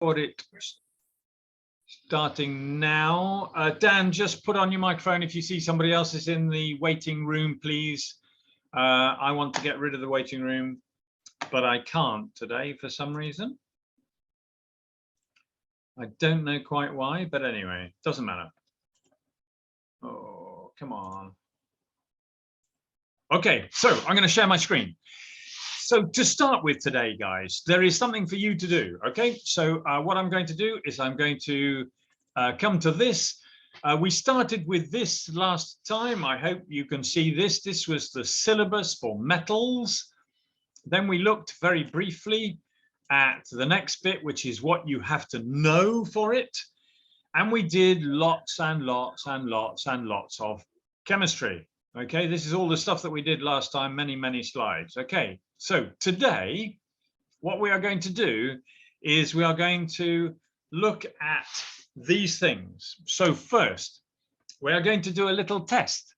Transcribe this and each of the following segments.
It starting now. Dan, just put on your microphone if you see somebody else is in the waiting room, please. I want to get rid of the waiting room, but I can't today for some reason. I don't know quite why, but anyway, doesn't matter. Oh, come on. Okay, so I'm going to share my screen. So to start with today, guys, there is something for you to do. Okay, so what I'm going to do is I'm going to come to this. We started with this last time. I hope you can see this. This was the syllabus for metals. Then we looked very briefly at the next bit, which is what you have to know for it. And we did lots and lots and lots and lots of chemistry. Okay, this is all the stuff that we did last time, many, many slides. Okay, so today, what we are going to do is we are going to look at these things. So first, we are going to do a little test.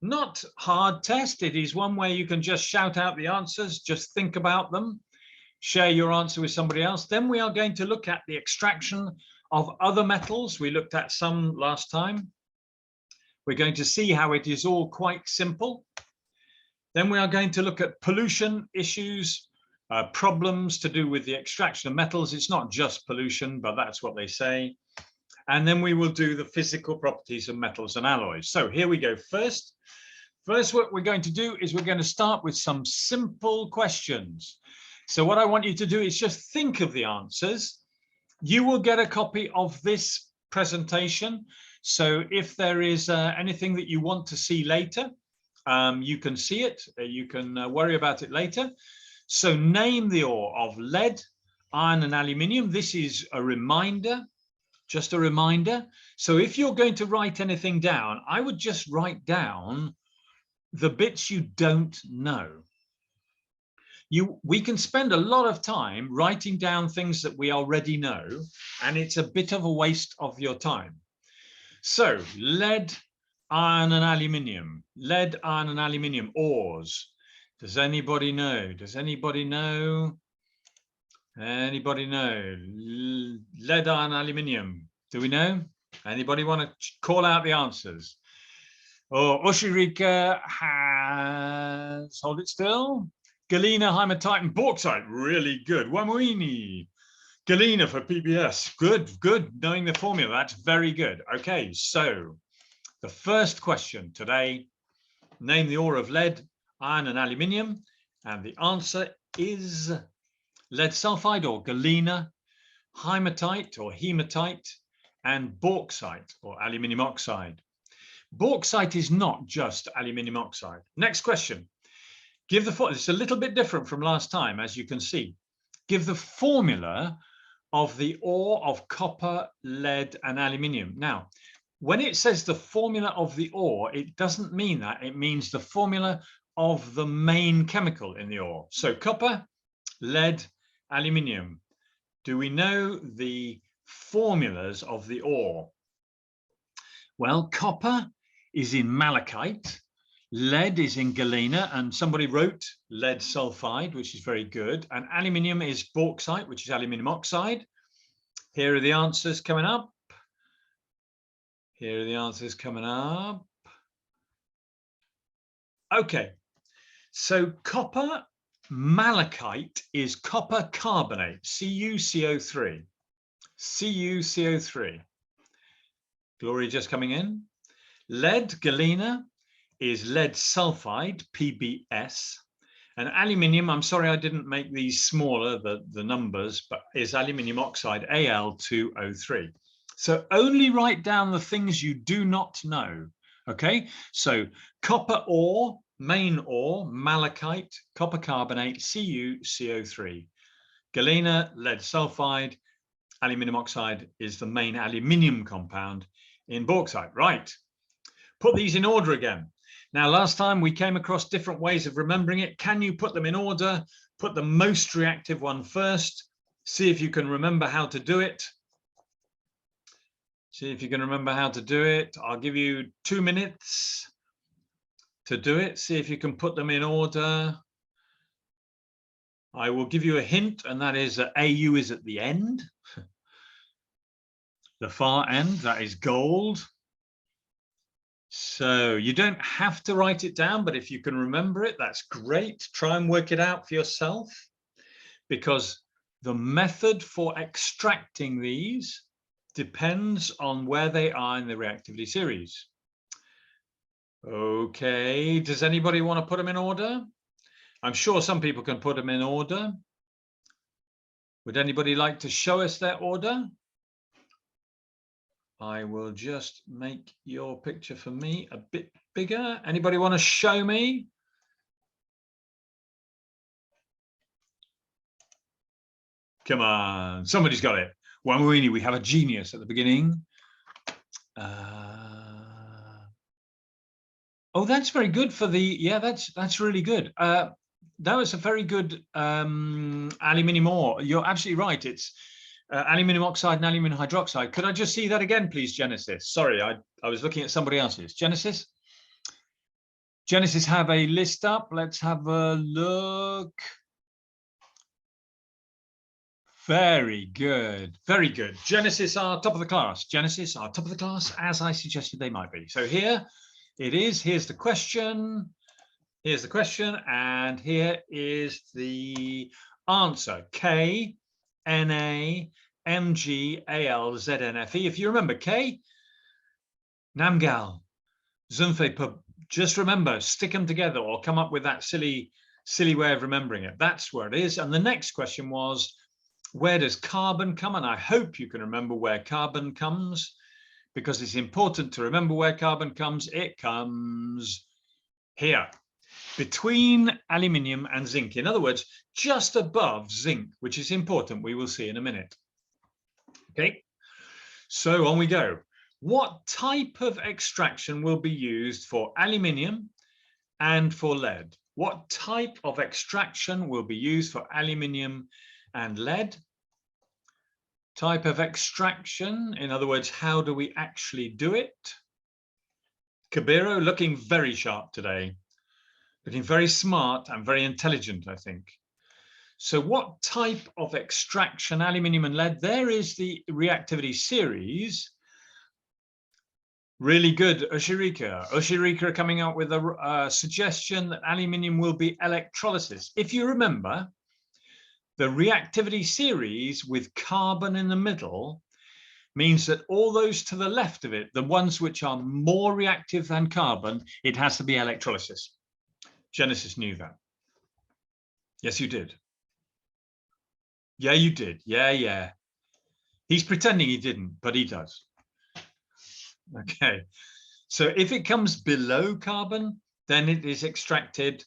Not hard test, it is one where you can just shout out the answers, just think about them, share your answer with somebody else. Then we are going to look at the extraction of other metals. We looked at some last time. We're going to see how it is all quite simple. Then we are going to look at pollution issues, problems to do with the extraction of metals. It's not just pollution, but that's what they say. And then we will do the physical properties of metals and alloys. So here we go. First, what we're going to do is we're going to start with some simple questions. So what I want you to do is just think of the answers. You will get a copy of this presentation. So if there is anything that you want to see later, you can see it, you can worry about it later. So name the ore of lead, iron and aluminium. This is a reminder, just a reminder. So if you're going to write anything down, I would just write down the bits you don't know. We can spend a lot of time writing down things that we already know, and it's a bit of a waste of your time. So lead, iron and aluminium, lead, iron and aluminium ores. Does anybody know? Does anybody know? Anybody know? Lead, iron, aluminium. Do we know? Anybody want to call out the answers? Oh, Oshirika has, hold it still. Galena, hematite and bauxite, really good. Wamwini. Galena for PBS, good, knowing the formula, that's very good. Okay, so the first question today, name the ore of lead, iron and aluminium, and the answer is lead sulfide or galena, hematite or hematite, and bauxite or aluminium oxide. Bauxite is not just aluminium oxide. Next question, give the, it's a little bit different from last time, as you can see. Give the formula of the ore of copper, lead, and aluminium. Now, when it says the formula of the ore, it doesn't mean that. It means the formula of the main chemical in the ore. So copper, lead, aluminium. Do we know the formulas of the ore? Well, copper is in malachite. Lead is in galena, and somebody wrote lead sulfide, which is very good. And aluminium is bauxite, which is aluminium oxide. Here are the answers coming up. Here are the answers coming up. Okay, so copper malachite is copper carbonate, CuCO3. CuCO3. Gloria just coming in. Lead, galena, is lead sulfide, PBS, and aluminium, I'm sorry I didn't make these smaller, the numbers, but is aluminium oxide, Al2O3. So only write down the things you do not know, okay? So copper ore, main ore, malachite, copper carbonate, CuCO3. Galena, lead sulfide, aluminium oxide is the main aluminium compound in bauxite. Right, put these in order again. Now, last time we came across different ways of remembering it. Can you put them in order? Put the most reactive one first. See if you can remember how to do it. See if you can remember how to do it. I'll give you 2 minutes to do it. See if you can put them in order. I will give you a hint, and that is that AU is at the end. The far end, that is gold. So you don't have to write it down, but if you can remember it, that's great. Try and work it out for yourself, because the method for extracting these depends on where they are in the reactivity series. Okay, does anybody want to put them in order? I'm sure some people can put them in order. Would anybody like to show us their order? I will just make your picture for me a bit bigger. Anybody want to show me? Come on, somebody's got it. Wamuini, we have a genius at the beginning. Oh, that's very good for the, yeah, that's really good. That was a very good aluminium ore. You're absolutely right. It's aluminium oxide and aluminium hydroxide. Could I just see that again, please, Genesis? Sorry, I was looking at somebody else's. Genesis? Genesis, have a list up. Let's have a look. Very good. Very good. Genesis are top of the class. Genesis are top of the class, as I suggested they might be. So here it is. Here's the question. Here's the question. And here is the answer. K, Na, Mg, Al, Znfe. If you remember K, Namgal, Zunfe, just remember, stick them together or come up with that silly way of remembering it. That's where it is. And the next question was, where does carbon come? And I hope you can remember where carbon comes, because it's important to remember where carbon comes. It comes here, between aluminium and zinc. In other words, just above zinc, which is important. We will see in a minute. Okay, so on we go. What type of extraction will be used for aluminium and for lead? What type of extraction will be used for aluminium and lead? Type of extraction, in other words, how do we actually do it? Kabiro looking very sharp today, looking very smart and very intelligent, I think. So what type of extraction, aluminium and lead? There is the reactivity series. Really good, Oshirika. Oshirika coming out with a suggestion that aluminium will be electrolysis. If you remember, the reactivity series with carbon in the middle means that all those to the left of it, the ones which are more reactive than carbon, it has to be electrolysis. Genesis knew that. Yes, you did. Yeah, you did. Yeah. He's pretending he didn't, but he does. Okay. So if it comes below carbon, then it is extracted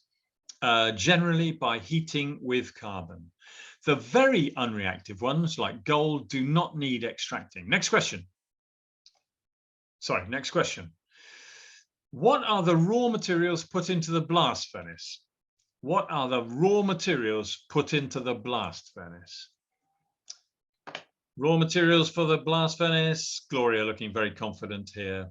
generally by heating with carbon. The very unreactive ones, like gold, do not need extracting. Next question. Sorry, next question. What are the raw materials put into the blast furnace? What are the raw materials put into the blast furnace? Raw materials for the blast furnace. Gloria looking very confident here.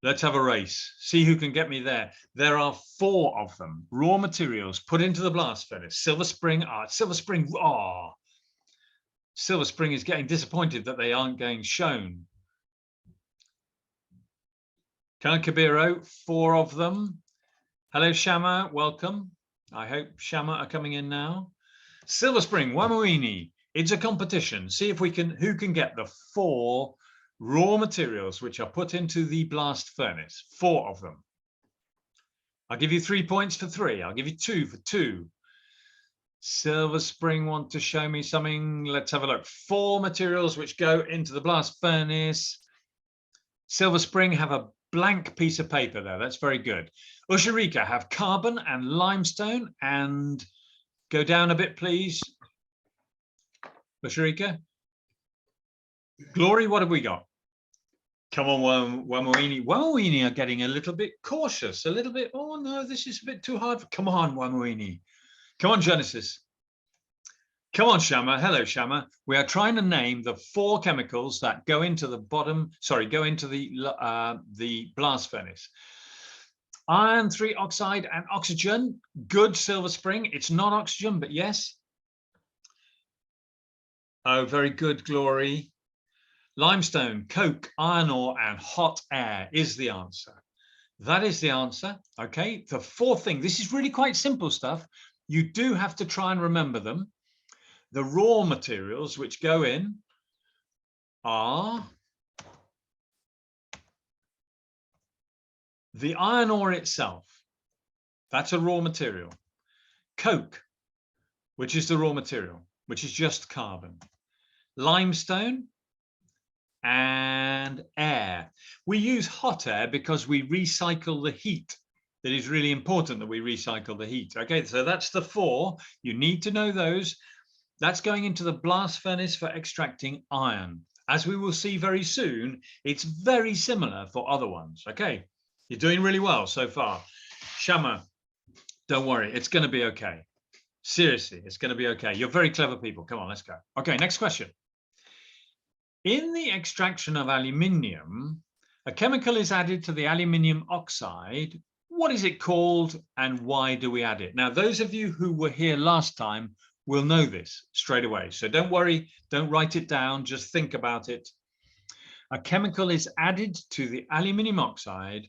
Let's have a race. See who can get me there. There are 4 of them. Raw materials put into the blast furnace. Silver Spring. Silver Spring. Silver Spring is getting disappointed that they aren't getting shown. Kan Kabiro, 4 of them. Hello, Shama. Welcome. I hope Shama are coming in now. Silver Spring, Wamuini. It's a competition. See if we can, who can get the 4 raw materials which are put into the blast furnace. 4 of them. I'll give you 3 points for 3. I'll give you 2 for 2. Silver Spring want to show me something. Let's have a look. 4 materials which go into the blast furnace. Silver Spring have a blank piece of paper there. That's very good. Ushirika have carbon and limestone. And go down a bit, please. Ushirika. Glory, what have we got? Come on, Wamuini. Wamuini are getting a little bit cautious, a little bit, oh no, this is a bit too hard. Come on, Wamuini. Come on, Genesis. Come on, Shama. Hello, Shama. We are trying to name the 4 chemicals that go into the go into the blast furnace. Iron 3 oxide and oxygen. Good, Silver Spring. It's not oxygen, but yes. Oh, very good, Glory. Limestone, coke, iron ore, and hot air is the answer. That is the answer. Okay. The fourth thing, this is really quite simple stuff. You do have to try and remember them. The raw materials which go in are the iron ore itself. That's a raw material. Coke, which is the raw material, which is just carbon. Limestone and air. We use hot air because we recycle the heat. It is really important that we recycle the heat. Okay, so that's the four. You need to know those. That's going into the blast furnace for extracting iron. As we will see very soon, it's very similar for other ones. Okay, you're doing really well so far. Shama, don't worry, it's going to be okay. Seriously, it's going to be okay. You're very clever people. Come on, let's go. Okay, next question. In the extraction of aluminium, a chemical is added to the aluminium oxide. What is it called and why do we add it? Now, those of you who were here last time will know this straight away. So don't worry, don't write it down, just think about it. A chemical is added to the aluminium oxide.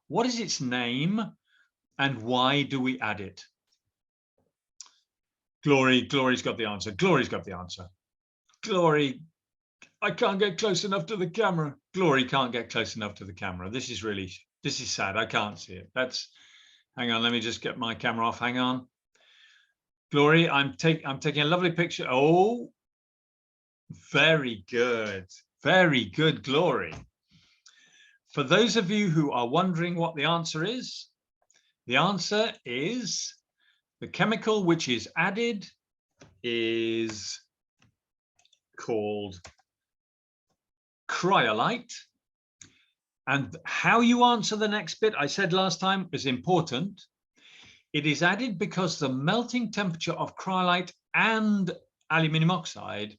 What is its name and why do we add it? Glory's got the answer. Glory's got the answer. Glory, I can't get close enough to the camera. Glory can't get close enough to the camera. This is sad. I can't see it. Hang on, let me just get my camera off. Hang on. Glory, I'm taking a lovely picture. Oh, very good. Very good, Glory. For those of you who are wondering what the answer is the chemical which is added is called cryolite. And how you answer the next bit, I said last time, is important. It is added because the melting temperature of cryolite and aluminium oxide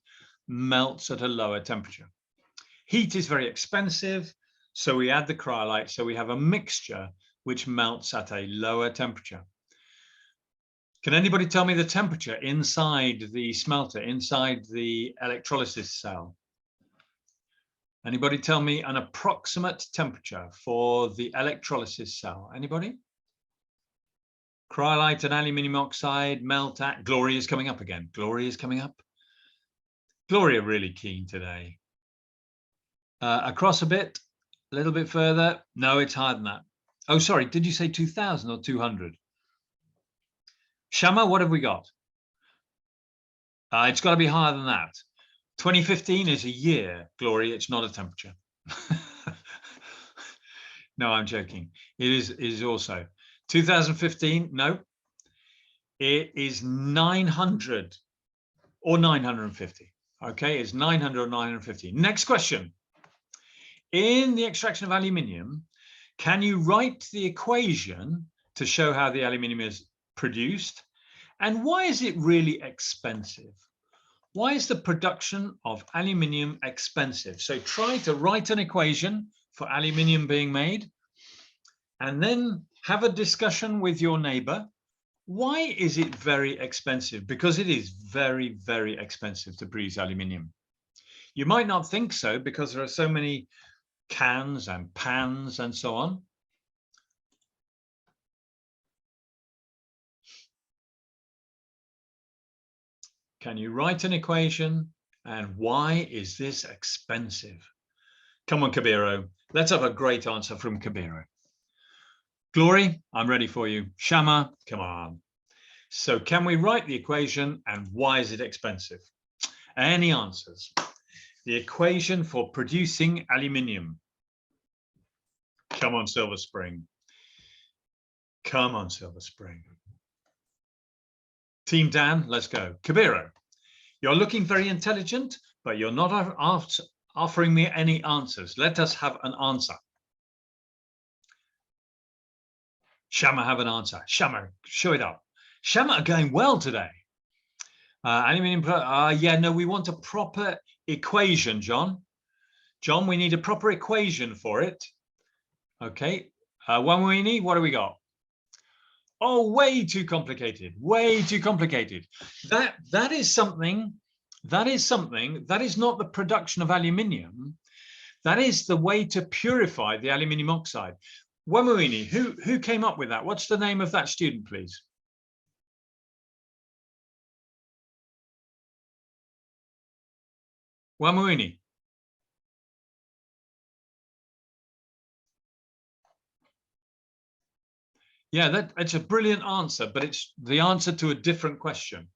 melts at a lower temperature. Heat is very expensive, so we add the cryolite, so we have a mixture which melts at a lower temperature. Can anybody tell me the temperature inside the smelter, inside the electrolysis cell? Anybody tell me an approximate temperature for the electrolysis cell? Anybody? Cryolite and aluminium oxide melt at, Glory is coming up again. Glory is coming up. Glory are really keen today. Across a little bit further. No, it's higher than that. Oh, sorry, did you say 2000 or 200? Shama, what have we got? It's got to be higher than that. 2015 is a year, Glory. It's not a temperature. No, I'm joking. It is also 2015. No, it is 900 or 950. Okay, it's 900 or 950. Next question. In the extraction of aluminium, can you write the equation to show how the aluminium is produced? And why is it really expensive? Why is the production of aluminium expensive? So try to write an equation for aluminium being made and then have a discussion with your neighbor. Why is it very expensive? Because it is very, very expensive to produce aluminium. You might not think so because there are so many cans and pans and so on. Can you write an equation? And why is this expensive? Come on, Kabiro. Let's have a great answer from Kabiro. Glory, I'm ready for you. Shama, come on. So can we write the equation and why is it expensive? Any answers? The equation for producing aluminium. Come on, Silver Spring. Come on, Silver Spring. Team Dan, let's go. Kabiro, you're looking very intelligent, but you're not offering me any answers. Let us have an answer. Shama, have an answer. Shama, show it up. Shama are going well today. Aluminium, yeah, no, we want a proper equation, John. John, we need a proper equation for it. Okay, one we need, what do we got? Oh, way too complicated, way too complicated. That is something That is something, that is not the production of aluminium. That is the way to purify the aluminium oxide. Wamuini, who came up with that? What's the name of that student, please? Wamuini. Yeah, that's a brilliant answer, but it's the answer to a different question.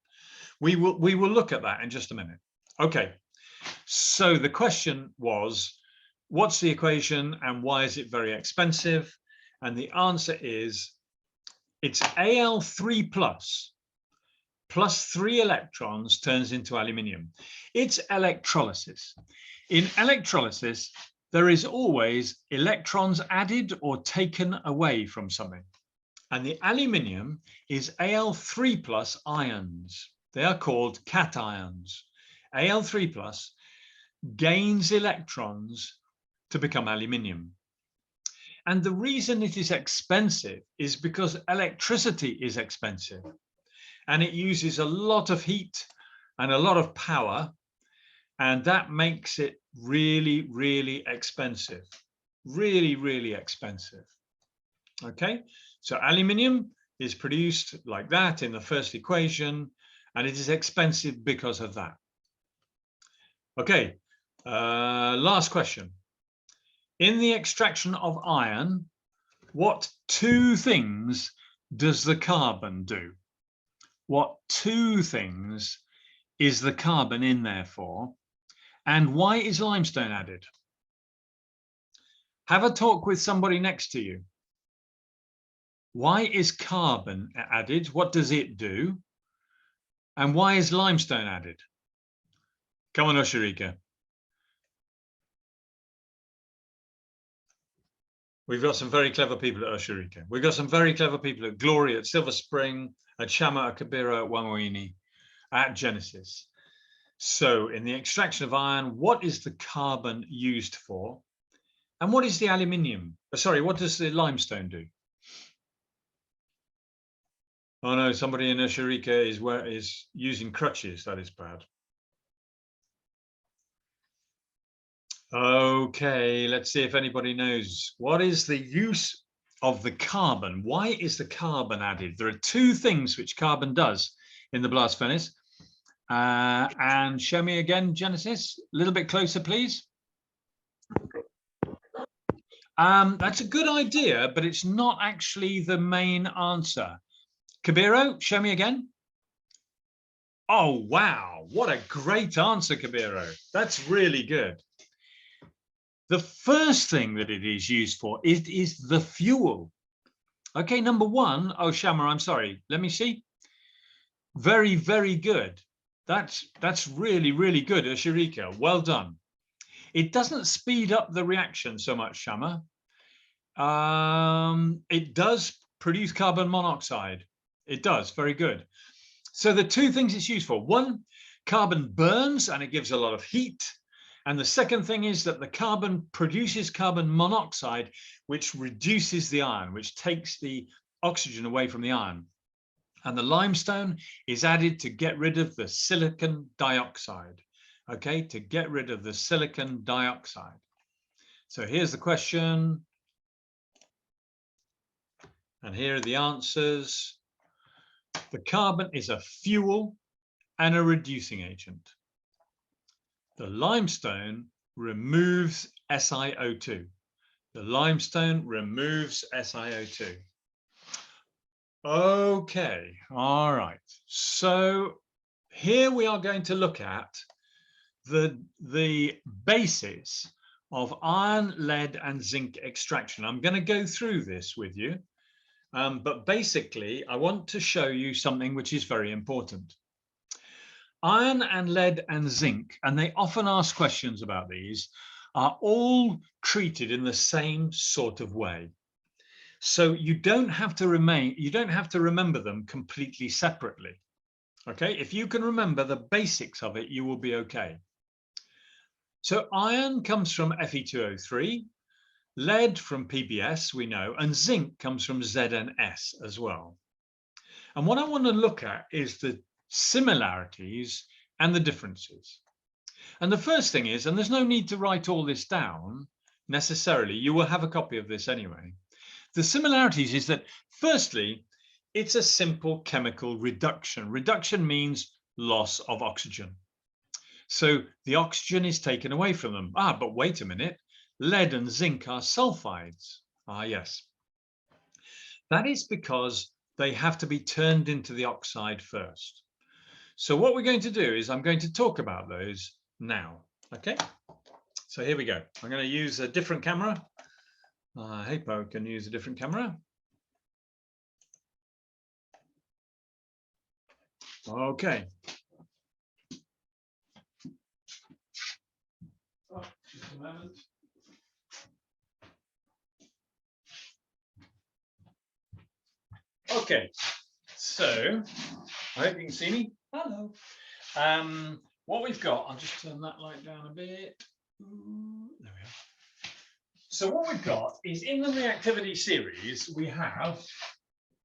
We will look at that in just a minute. Okay, so the question was, what's the equation and why is it very expensive? And the answer is, it's Al3 plus 3 electrons turns into aluminium. It's electrolysis. In electrolysis, there is always electrons added or taken away from something. And the aluminium is Al3 plus ions. They are called cations. Al3 plus gains electrons to become aluminium. And the reason it is expensive is because electricity is expensive. And it uses a lot of heat and a lot of power. And that makes it really, really expensive. Really, really expensive. Okay, so aluminium is produced like that in the first equation, and it is expensive because of that. Okay, last question. In the extraction of iron, what 2 things does the carbon do? What 2 things is the carbon in there for? And why is limestone added? Have a talk with somebody next to you. Why is carbon added? What does it do? And why is limestone added? Come on, Osharika. We've got some very clever people at Osharika. We've got some very clever people at Glory, at Silver Spring, at Shama, at Kabira, at Wamuini, at Genesis. So in the extraction of iron, what is the carbon used for? And what is the aluminium? Sorry, what does the limestone do? Oh no, somebody in Osharika is using crutches. That is bad. Okay, let's see if anybody knows. What is the use of the carbon? Why is the carbon added? There are 2 things which carbon does in the blast furnace. And show me again, Genesis, a little bit closer, please. That's a good idea, but it's not actually the main answer. Kabiro, show me again. Oh, wow. What a great answer, Kabiro. That's really good. The first thing that it is used for is the fuel. Okay, number 1. Oh, Shama, I'm sorry. Let me see. Very, very good. That's really, really good, Ashirika. Well done. It doesn't speed up the reaction so much, Shama. It does produce carbon monoxide. It does. Very good. So the 2 things it's used for. 1, carbon burns and it gives a lot of heat. And the second thing is that the carbon produces carbon monoxide, which reduces the iron, which takes the oxygen away from the iron. And the limestone is added to get rid of the silicon dioxide. Okay, to get rid of the silicon dioxide. So here's the question. And here are the answers. The carbon is a fuel and a reducing agent. The limestone removes SiO2. The limestone removes SiO2. Okay, all right. So here we are going to look at the basis of iron, lead, and zinc extraction. I'm going to go through this with you, but basically I want to show you something which is very important. Iron and lead and zinc, and they often ask questions about these, are all treated in the same sort of way. So you don't have to remember them completely separately. Okay, if you can remember the basics of it, you will be okay. So iron comes from Fe2O3, lead from PBS, we know, and zinc comes from ZnS as well. And what I want to look at is the similarities and the differences. And the first thing is, and there's no need to write all this down necessarily, you will have a copy of this anyway. The similarities is that, firstly, it's a simple chemical reduction. Reduction means loss of oxygen. So the oxygen is taken away from them. But wait a minute, lead and zinc are sulfides. Yes. That is because they have to be turned into the oxide first. So what we're going to do is I'm going to talk about those now. Okay, so here we go. I'm going to use a different camera. I hope I can use a different camera. Okay. Just a moment. Okay, so I hope you can see me. Hello. What we've got, I'll just turn that light down a bit. There we are. So what we've got is in the reactivity series, we have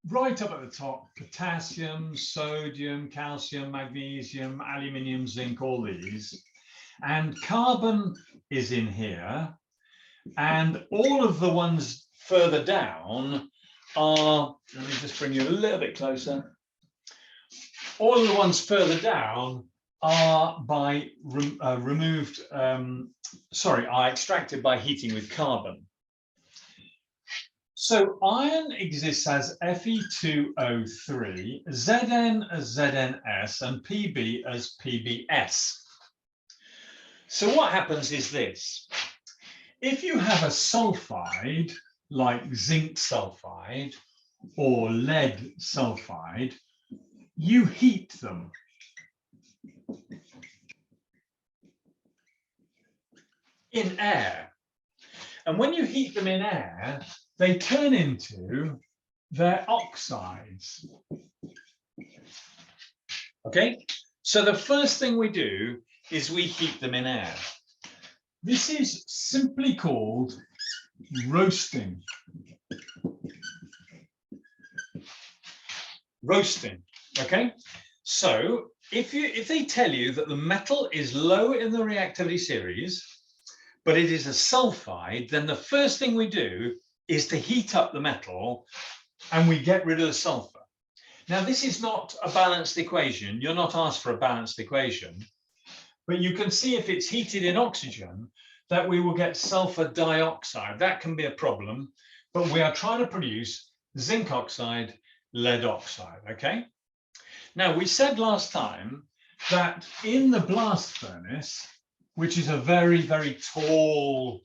right up at the top, potassium, sodium, calcium, magnesium, aluminium, zinc, all these. And carbon is in here. And all of the ones further down are, let me just bring you a little bit closer. All of the ones further down are extracted by heating with carbon. So iron exists as Fe2O3, Zn as ZnS, and Pb as PbS. So what happens is this. If you have a sulfide, like zinc sulfide or lead sulfide, you heat them. In air. And when you heat them in air, they turn into their oxides. Okay, so the first thing we do is we heat them in air. This is simply called roasting. Roasting, okay? So if they tell you that the metal is low in the reactivity series, but it is a sulfide, then the first thing we do is to heat up the metal and we get rid of the sulfur. Now, this is not a balanced equation. You're not asked for a balanced equation, but you can see if it's heated in oxygen that we will get sulfur dioxide. That can be a problem, but we are trying to produce zinc oxide, lead oxide, okay? Now, we said last time that in the blast furnace, which is a very, very tall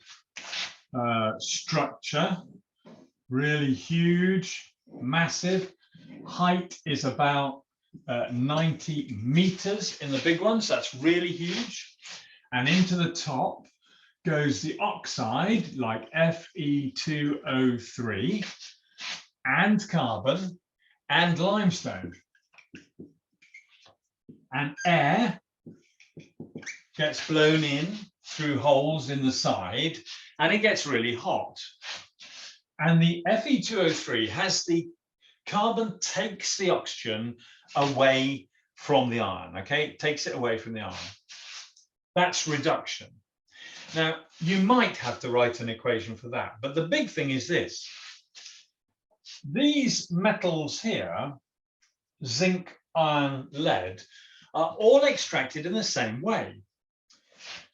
structure, really huge, massive. Height is about 90 meters in the big ones. That's really huge. And into the top goes the oxide, like Fe2O3, and carbon, and limestone. And air gets blown in through holes in the side, and it gets really hot. And the Fe2O3 has the carbon takes the oxygen away from the iron, okay? It takes it away from the iron. That's reduction. Now, you might have to write an equation for that, but the big thing is this. These metals here, zinc, iron, lead, are all extracted in the same way.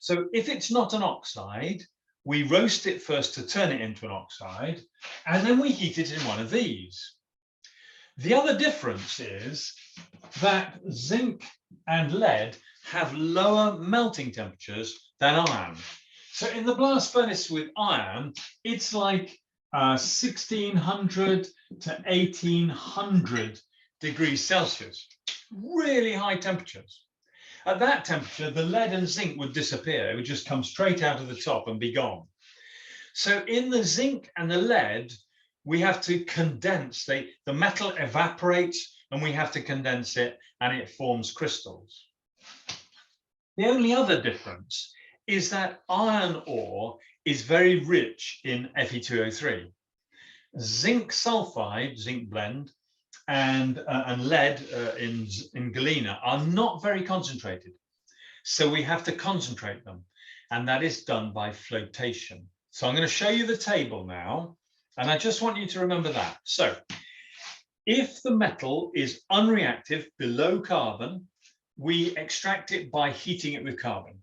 So if it's not an oxide, we roast it first to turn it into an oxide, and then we heat it in one of these. The other difference is that zinc and lead have lower melting temperatures than iron. So in the blast furnace with iron, it's like 1600 to 1800 degrees Celsius, really high temperatures. At that temperature, the lead and zinc would disappear. It would just come straight out of the top and be gone. So in the zinc and the lead, we have to condense. The metal evaporates and we have to condense it and it forms crystals. The only other difference is that iron ore is very rich in Fe2O3. Zinc sulfide, zinc blend, and lead in galena are not very concentrated. So we have to concentrate them, and that is done by flotation. So I'm going to show you the table now, and I just want you to remember that. So if the metal is unreactive, below carbon, we extract it by heating it with carbon.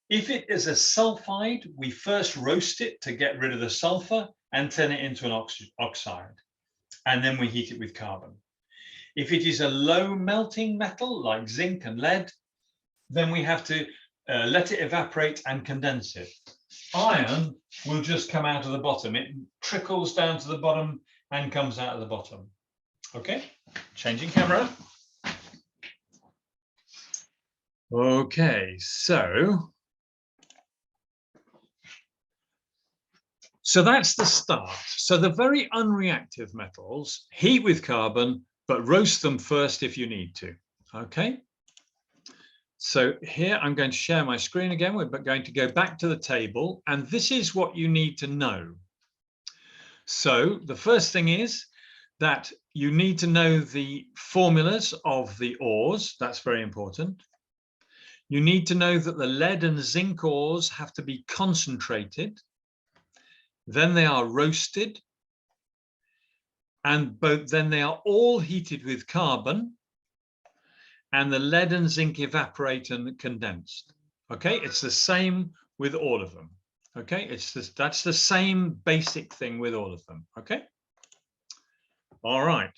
If it is a sulfide, we first roast it to get rid of the sulfur and turn it into an oxide, and then we heat it with carbon. If it is a low melting metal like zinc and lead, then we have to let it evaporate and condense it. Iron will just come out of the bottom. It trickles down to the bottom and comes out of the bottom. Okay, changing camera. Okay, so that's the start. So the very unreactive metals, heat with carbon, but roast them first if you need to. Okay. So here I'm going to share my screen again. We're going to go back to the table, and this is what you need to know. So the first thing is that you need to know the formulas of the ores. That's very important. You need to know that the lead and zinc ores have to be concentrated. Then they are roasted, and then they are all heated with carbon, and the lead and zinc evaporate and condensed. Okay, it's the same with all of them. Okay, that's the same basic thing with all of them. Okay, all right.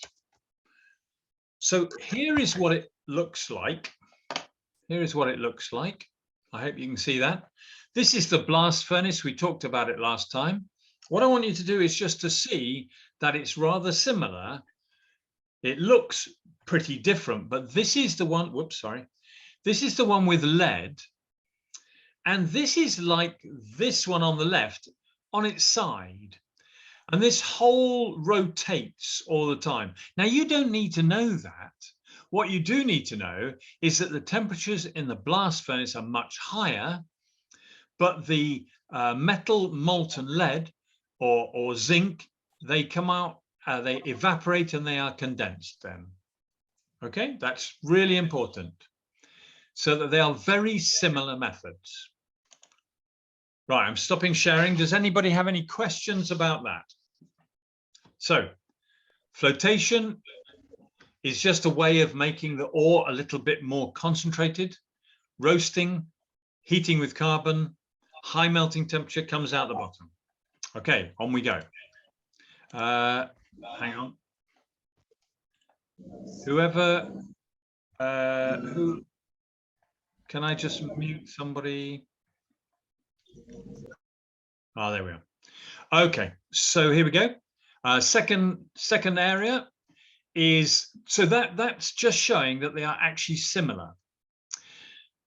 So here is what it looks like. Here is what it looks like. I hope you can see that. This is the blast furnace. We talked about it last time. What I want you to do is just to see that it's rather similar. It looks pretty different, but this is the one, whoops, sorry. This is the one with lead. And this is like this one on the left on its side. And this whole rotates all the time. Now, you don't need to know that. What you do need to know is that the temperatures in the blast furnace are much higher, but the metal molten lead or zinc, they come out, they evaporate and they are condensed then. Okay, that's really important. So that they are very similar methods. Right, I'm stopping sharing. Does anybody have any questions about that? So, flotation is just a way of making the ore a little bit more concentrated. Roasting, heating with carbon, high melting temperature comes out the bottom. Okay, on we go. Hang on. Whoever, who, can I just mute somebody? Oh, there we are. Okay, so here we go. Second area is, so that's just showing that they are actually similar.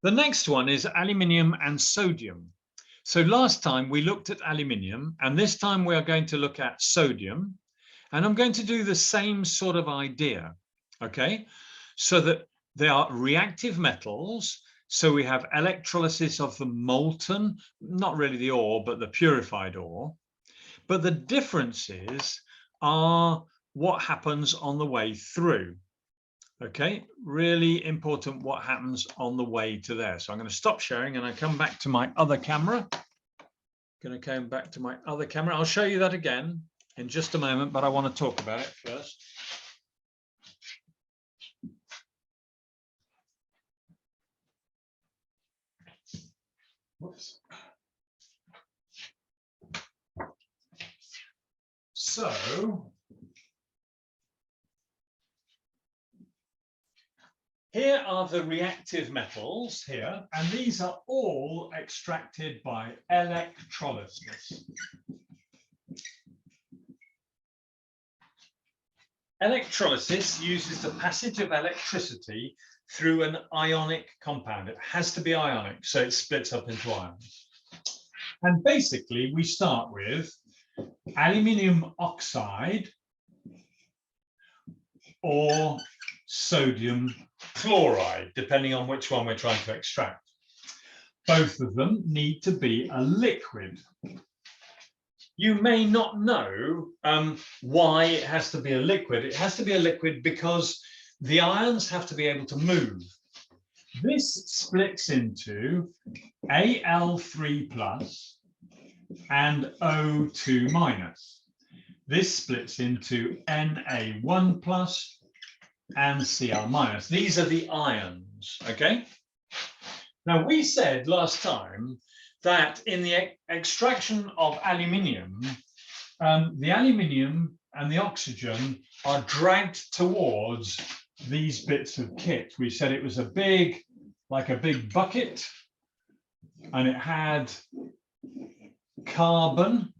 The next one is aluminium and sodium. So last time we looked at aluminium, and this time we are going to look at sodium, and I'm going to do the same sort of idea. Okay, so that they are reactive metals. So we have electrolysis of the molten, not really the ore, but the purified ore. But the differences are what happens on the way through. Okay, really important what happens on the way to there. So I'm going to stop sharing and I come back to my other camera. Going to come back to my other camera. I'll show you that again in just a moment, but I want to talk about it first. Whoops. So here are the reactive metals here, and these are all extracted by electrolysis. Electrolysis uses the passage of electricity through an ionic compound. It has to be ionic, so it splits up into ions. And basically, we start with aluminium oxide or sodium chloride, depending on which one we're trying to extract. Both of them need to be a liquid. You may not know why it has to be a liquid. It has to be a liquid because the ions have to be able to move. This splits into Al3 plus and O2 minus. This splits into Na1 plus and Cl minus. These are the ions, okay? Now, we said last time that in the extraction of aluminium, the aluminium and the oxygen are dragged towards these bits of kit. We said it was a big, like a big bucket, and it had carbon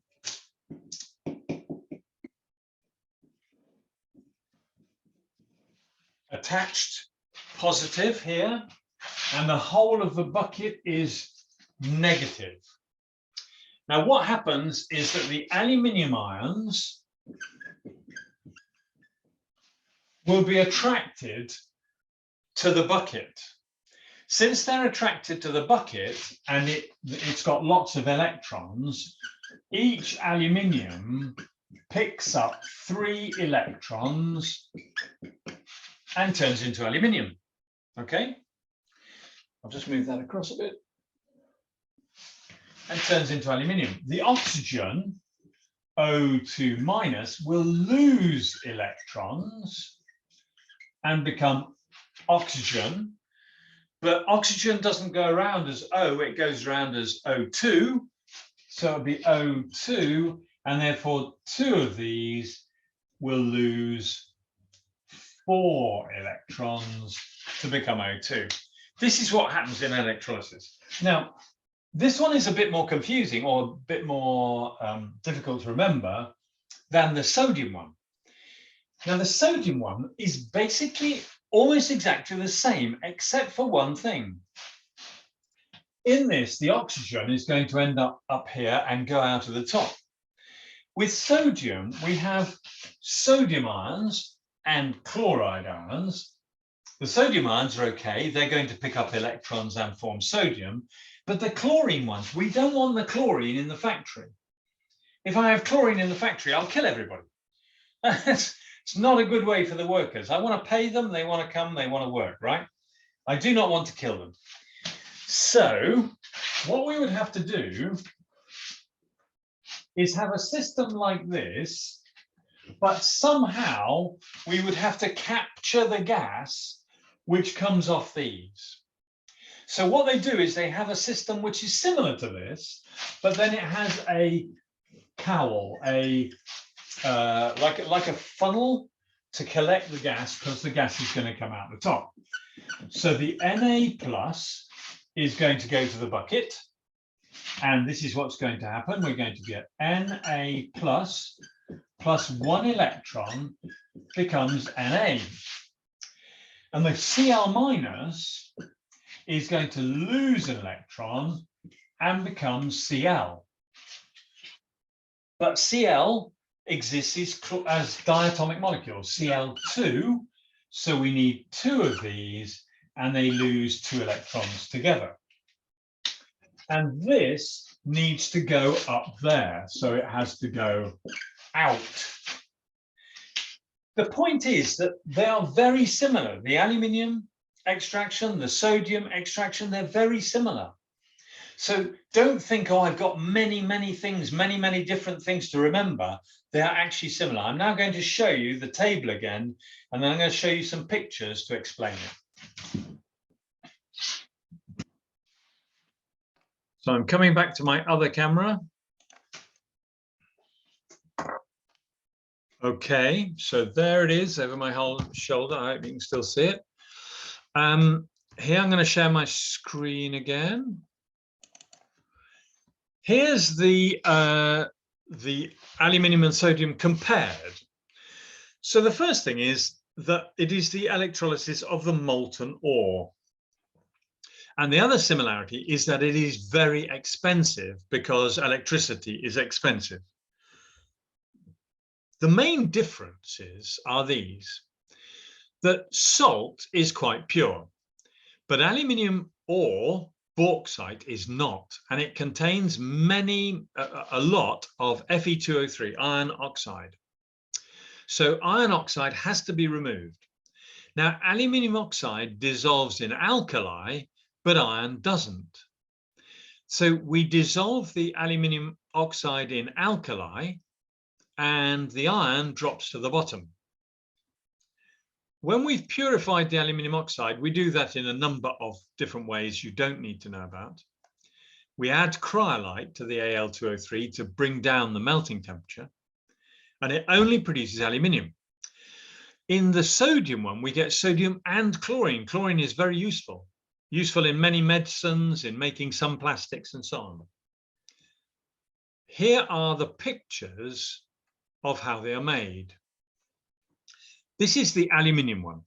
attached positive here, and the whole of the bucket is negative. Now, what happens is that the aluminium ions will be attracted to the bucket. Since they're attracted to the bucket and it's got lots of electrons, each aluminium picks up 3 electrons and turns into aluminium. Okay? I'll just move that across a bit. And turns into aluminium. The oxygen, O2 minus, will lose electrons and become oxygen. But oxygen doesn't go around as O, it goes around as O2. So it'll be O2, and therefore 2 of these will lose 4 electrons to become O2. This is what happens in electrolysis. Now, this one is a bit more confusing or a bit more difficult to remember than the sodium one. Now, the sodium one is basically almost exactly the same, except for one thing. In this, the oxygen is going to end up here and go out of the top. With sodium, we have sodium ions and chloride ions. The sodium ions are okay. They're going to pick up electrons and form sodium. But the chlorine ones, we don't want the chlorine in the factory. If I have chlorine in the factory, I'll kill everybody. It's not a good way for the workers. I want to pay them, they want to come, they want to work, right? I do not want to kill them. So what we would have to do is have a system like this, but somehow we would have to capture the gas which comes off these. So what they do is they have a system which is similar to this, but then it has a cowl, like a funnel to collect the gas, because the gas is going to come out the top. So the Na plus is going to go to the bucket, and this is what's going to happen. We're going to get Na plus 1 electron becomes Na. And the Cl minus is going to lose an electron and become Cl. But Cl exists as diatomic molecules, Cl2, so we need 2 of these, and they lose 2 electrons together. And this needs to go up there, so it has to go out. The point is that they are very similar. The aluminium extraction, the sodium extraction, they're very similar. So don't think, oh, I've got many things, many different things to remember. They are actually similar. I'm now going to show you the table again, and then I'm going to show you some pictures to explain it. So I'm coming back to my other camera. Okay, so there it is over my whole shoulder. I hope you can still see it. Here I'm going to share my screen again. Here's the aluminium and sodium compared. So the first thing is that it is the electrolysis of the molten ore. And the other similarity is that it is very expensive because electricity is expensive. The main differences are these: that salt is quite pure, but aluminium ore, bauxite, is not, and it contains a lot of Fe2O3, iron oxide. So iron oxide has to be removed. Now, aluminium oxide dissolves in alkali, but iron doesn't. So we dissolve the aluminium oxide in alkali and the iron drops to the bottom. When we've purified the aluminium oxide, we do that in a number of different ways you don't need to know about. We add cryolite to the Al2O3 to bring down the melting temperature, and it only produces aluminium. In the sodium one, we get sodium and chlorine. Chlorine is very useful in many medicines, in making some plastics and so on. Here are the pictures of how they are made. This is the aluminium one.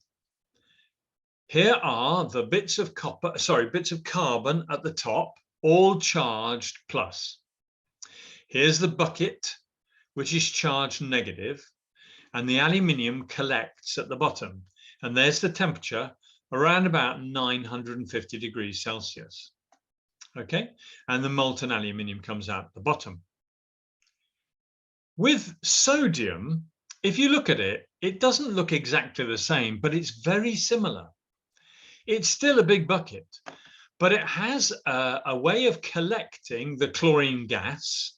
Here are the bits of carbon at the top, all charged plus. Here's the bucket, which is charged negative, and the aluminium collects at the bottom. And there's the temperature, around about 950 degrees Celsius. Okay, and the molten aluminium comes out the bottom. With sodium, if you look at it, it doesn't look exactly the same, but it's very similar. It's still a big bucket, but it has a way of collecting the chlorine gas.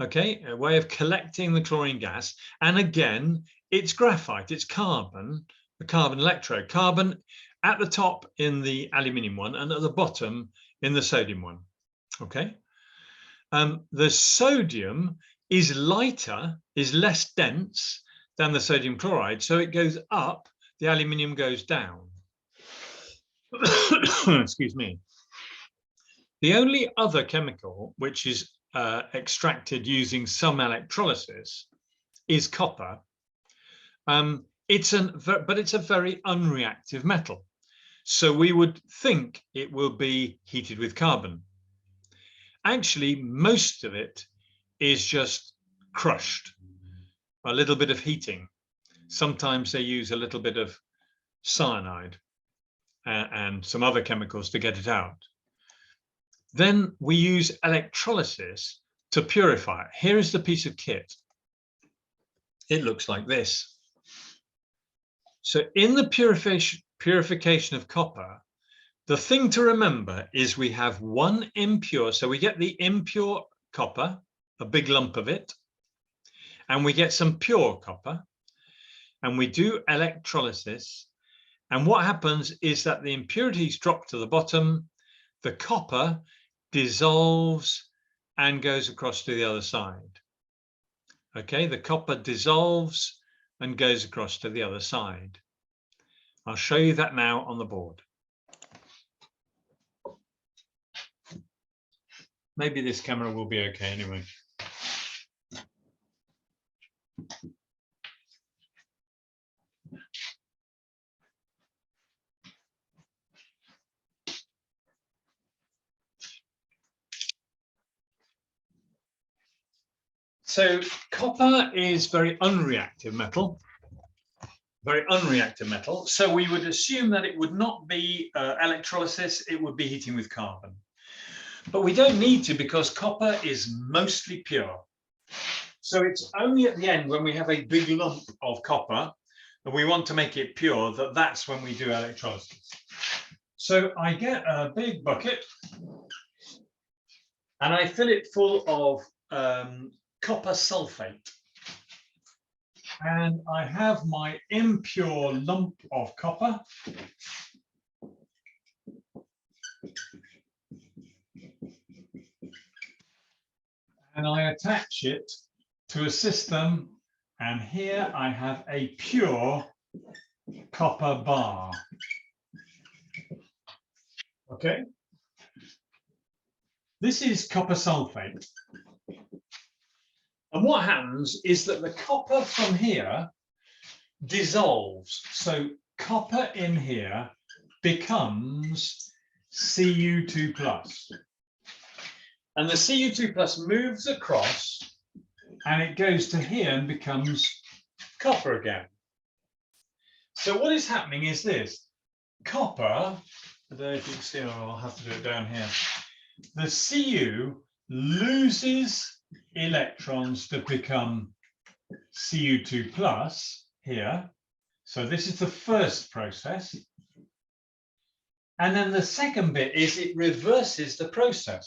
Okay, a way of collecting the chlorine gas. And again, it's graphite, it's carbon, the carbon electrode. Carbon at the top in the aluminium one and at the bottom in the sodium one. Okay. The sodium is lighter, is less dense than the sodium chloride, so it goes up, the aluminium goes down. Excuse me. The only other chemical which is extracted using some electrolysis is copper. But it's a very unreactive metal. So we would think it will be heated with carbon. Actually, most of it is just crushed, a little bit of heating. Sometimes they use a little bit of cyanide and some other chemicals to get it out. Then we use electrolysis to purify it. Here is the piece of kit. It looks like this. So in the purification of copper, the thing to remember is we have one impure, so we get the impure copper, a big lump of it, and we get some pure copper, and we do electrolysis. And what happens is that the impurities drop to the bottom, the copper dissolves and goes across to the other side. Okay, the copper dissolves and goes across to the other side. I'll show you that now on the board. Maybe this camera will be okay anyway. So copper is very unreactive metal. So we would assume that it would not be electrolysis, it would be heating with carbon. But we don't need to, because copper is mostly pure. So it's only at the end when we have a big lump of copper and we want to make it pure, that's when we do electrolysis. So I get a big bucket and I fill it full of copper sulfate. And I have my impure lump of copper. And I attach it to a system, and here I have a pure copper bar. Okay. This is copper sulfate. And what happens is that the copper from here dissolves. So copper in here becomes Cu2 plus. And the Cu2 plus moves across and it goes to here and becomes copper again. So what is happening is this. Copper, I don't know if you can see, I'll have to do it down here. The Cu loses electrons to become Cu2 plus here. So this is the first process. And then the second bit is it reverses the process.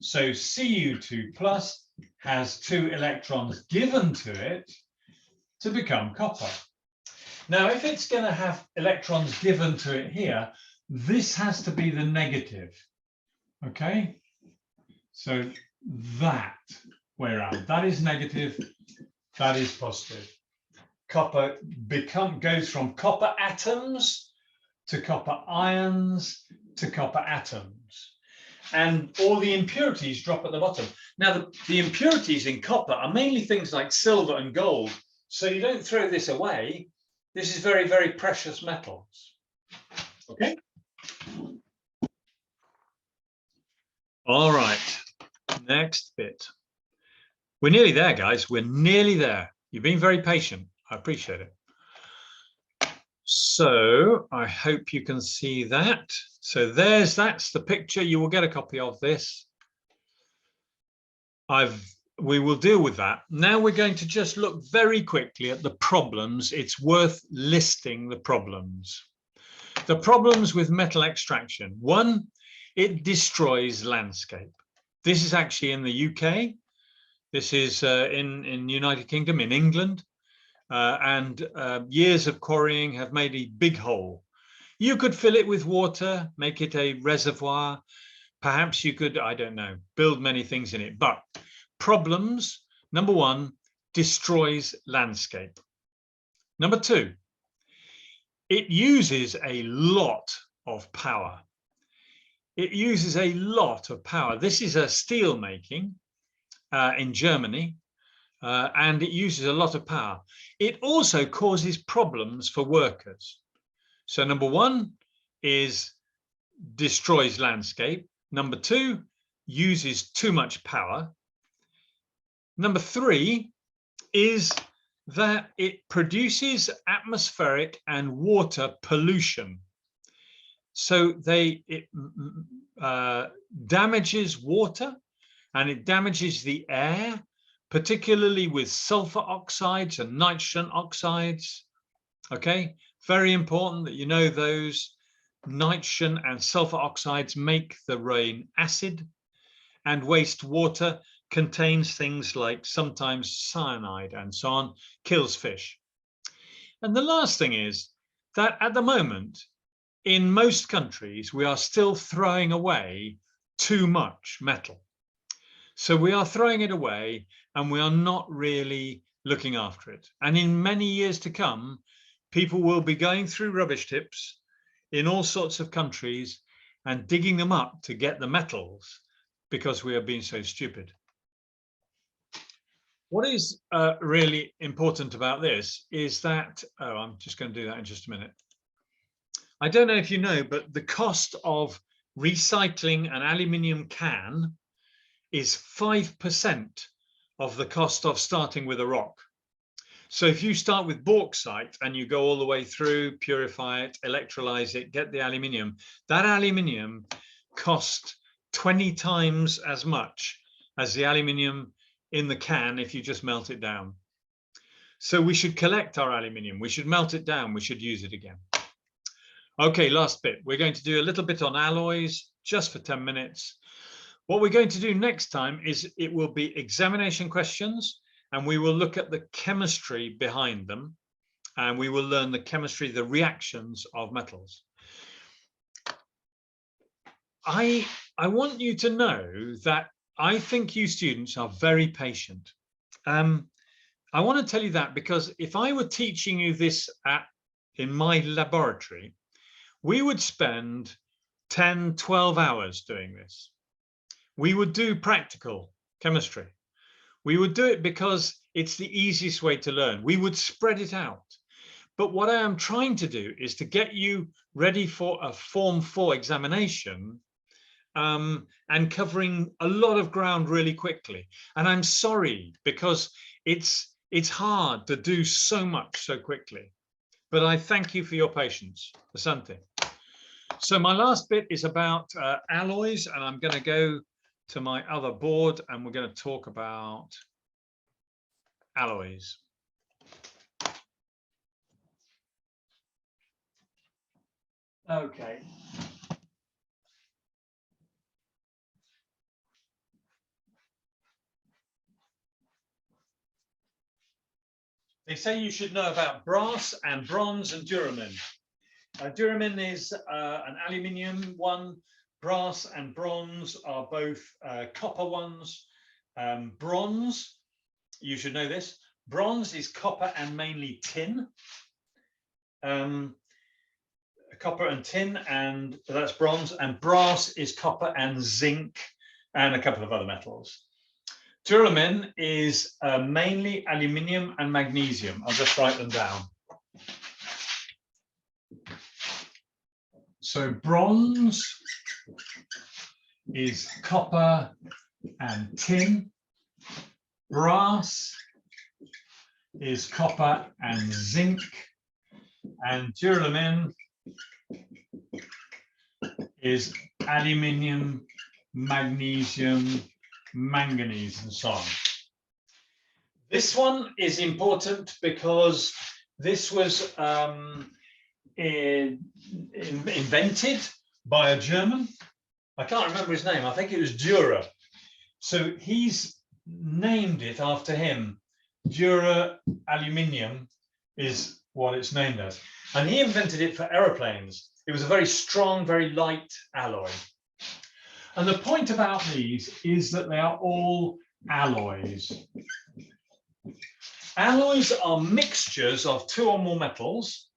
So Cu2 plus has 2 electrons given to it to become copper. Now, if it's going to have electrons given to it here, this has to be the negative. Okay? So that way around. That is negative, that is positive. Copper goes from copper atoms to copper ions to copper atoms. And all the impurities drop at the bottom. Now, the impurities in copper are mainly things like silver and gold. So you don't throw this away. This is very, very precious metals. Okay? All right. Next bit. We're nearly there, guys. We're nearly there. You've been very patient. I appreciate it. So I hope you can see that. So that's the picture. You will get a copy of this. We will deal with that. Now we're going to just look very quickly at the problems. It's worth listing the problems. The problems with metal extraction. One, it destroys landscape. This is actually in the UK. This is in United Kingdom, in England. And years of quarrying have made a big hole. You could fill it with water, make it a reservoir. Perhaps you could, I don't know, build many things in it. But problems, number one, destroys landscape. Number two, it uses a lot of power. It uses a lot of power. This is a steel making in Germany. And it uses a lot of power. It also causes problems for workers. So number one is destroys landscape. Number two, uses too much power. Number three is that it produces atmospheric and water pollution. So it damages water and it damages the air, particularly with sulfur oxides and nitrogen oxides. Okay, very important that you know those. Nitrogen and sulfur oxides make the rain acid, and wastewater contains things like sometimes cyanide and so on, kills fish. And the last thing is that at the moment, in most countries, we are still throwing away too much metal. So we are throwing it away and we are not really looking after it. And in many years to come, people will be going through rubbish tips in all sorts of countries and digging them up to get the metals because we are being so stupid. What is really important about this is that, oh, I'm just going to do that in just a minute. I don't know if you know, but the cost of recycling an aluminium can is 5% of the cost of starting with a rock. So if you start with bauxite and you go all the way through, purify it, electrolyze it, get the aluminium, that aluminium costs 20 times as much as the aluminium in the can if you just melt it down. So we should collect our aluminium, we should melt it down, we should use it again. Okay, last bit. We're going to do a little bit on alloys just for 10 minutes. What we're going to do next time is it will be examination questions, and we will look at the chemistry behind them, and we will learn the chemistry, the reactions of metals. I want you to know that I think you students are very patient. I want to tell you that because if I were teaching you this in my laboratory, we would spend 10, 12 hours doing this. We would do practical chemistry. We would do it because it's the easiest way to learn. We would spread it out. But what I am trying to do is to get you ready for a Form 4 examination and covering a lot of ground really quickly. And I'm sorry because it's hard to do so much so quickly. But I thank you for your patience. Asante. So my last bit is about alloys, and I'm going to go to my other board and we're going to talk about alloys. Okay. They say you should know about brass and bronze and duramin. Duramin is an aluminium one. Brass and bronze are both copper ones. Bronze, you should know this. Bronze is copper and mainly tin. Copper and tin, and that's bronze. And brass is copper and zinc and a couple of other metals. Duramin is mainly aluminium and magnesium. I'll just write them down. So bronze is copper and tin. Brass is copper and zinc. And duramin is aluminium, magnesium, manganese, and so on. This one is important because this was invented by a German. I can't remember his name. I think it was Dürer. So he's named it after him. Dürer aluminium is what it's named as. And he invented it for aeroplanes. It was a very strong, very light alloy. And the point about these is that they are all alloys. Alloys are mixtures of two or more metals.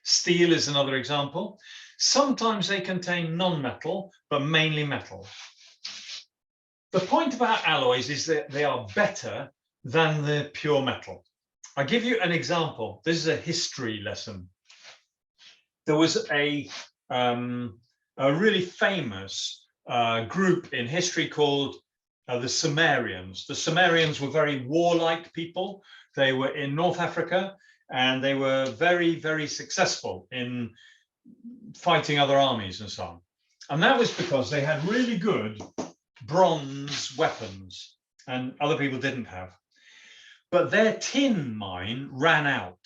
Steel is another example. Sometimes they contain non-metal, but mainly metal. The point about alloys is that they are better than the pure metal. I'll give you an example. This is a history lesson. There was a really famous group in history called the Sumerians. The Sumerians were very warlike people. They were in North Africa, and they were very, very successful in fighting other armies and so on. And that was because they had really good bronze weapons, and other people didn't have. But their tin mine ran out.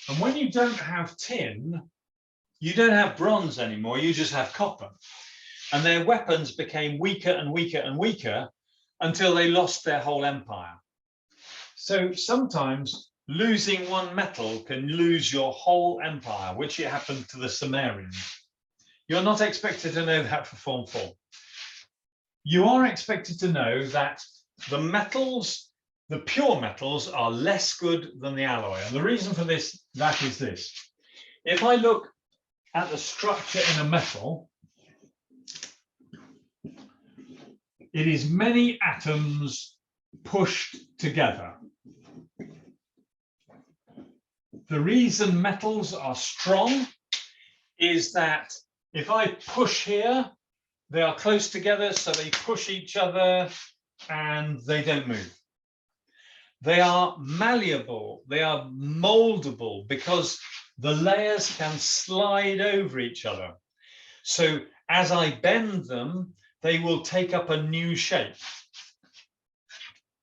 And when you don't have tin, you don't have bronze anymore, you just have copper. And their weapons became weaker and weaker and weaker until they lost their whole empire. So sometimes losing one metal can lose your whole empire, which it happened to the Sumerians. You're not expected to know that for Form 4. You are expected to know that the metals, the pure metals, are less good than the alloy. And the reason for this, that is this. If I look at the structure in a metal, it is many atoms pushed together. The reason metals are strong is that if I push here, they are close together, so they push each other and they don't move. They are malleable, they are moldable because the layers can slide over each other. So as I bend them, they will take up a new shape.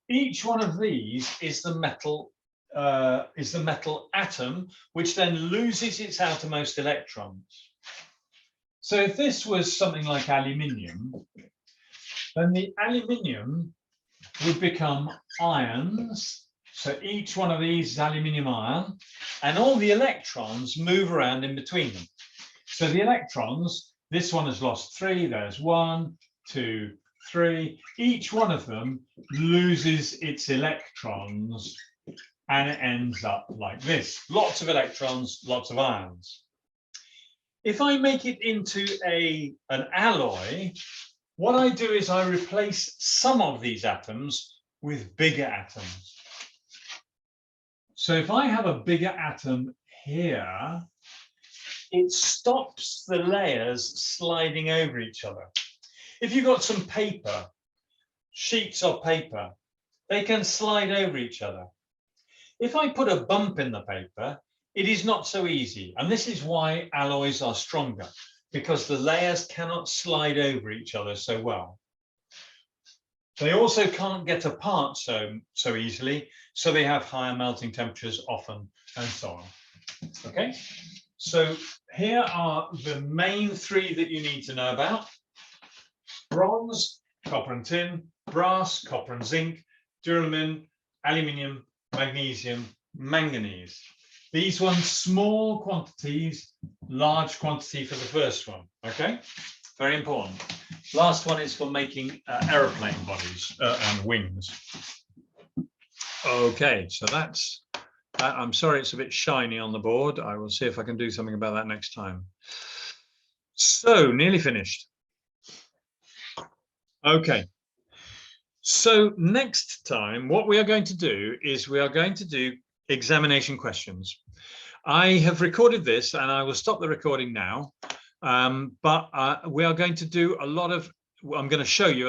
Each one of these is the metal atom, which then loses its outermost electrons. So if this was something like aluminium, then the aluminium would become ions. So each one of these is aluminium ion, and all the electrons move around in between them. So the electrons, this one has lost 3, there's 1, 2, 3. Each one of them loses its electrons, and it ends up like this. Lots of electrons, lots of ions. If I make it into an alloy, what I do is I replace some of these atoms with bigger atoms. So if I have a bigger atom here, it stops the layers sliding over each other. If you've got some paper, sheets of paper, they can slide over each other. If I put a bump in the paper, it is not so easy. And this is why alloys are stronger, because the layers cannot slide over each other so well. They also can't get apart so easily, so they have higher melting temperatures often, and so on. Okay? So here are the main three that you need to know about: bronze, copper and tin; brass, copper and zinc; duralumin, aluminium, magnesium, manganese. These ones, small quantities, large quantity for the first one. Okay, very important. Last one is for making aeroplane bodies and wings. Okay, so that's that. I'm sorry it's a bit shiny on the board. I will see if I can do something about that next time. So nearly finished. Okay. So next time, what we are going to do is we are going to do examination questions. I have recorded this and I will stop the recording now, but we are going to do a lot of, I'm going to show you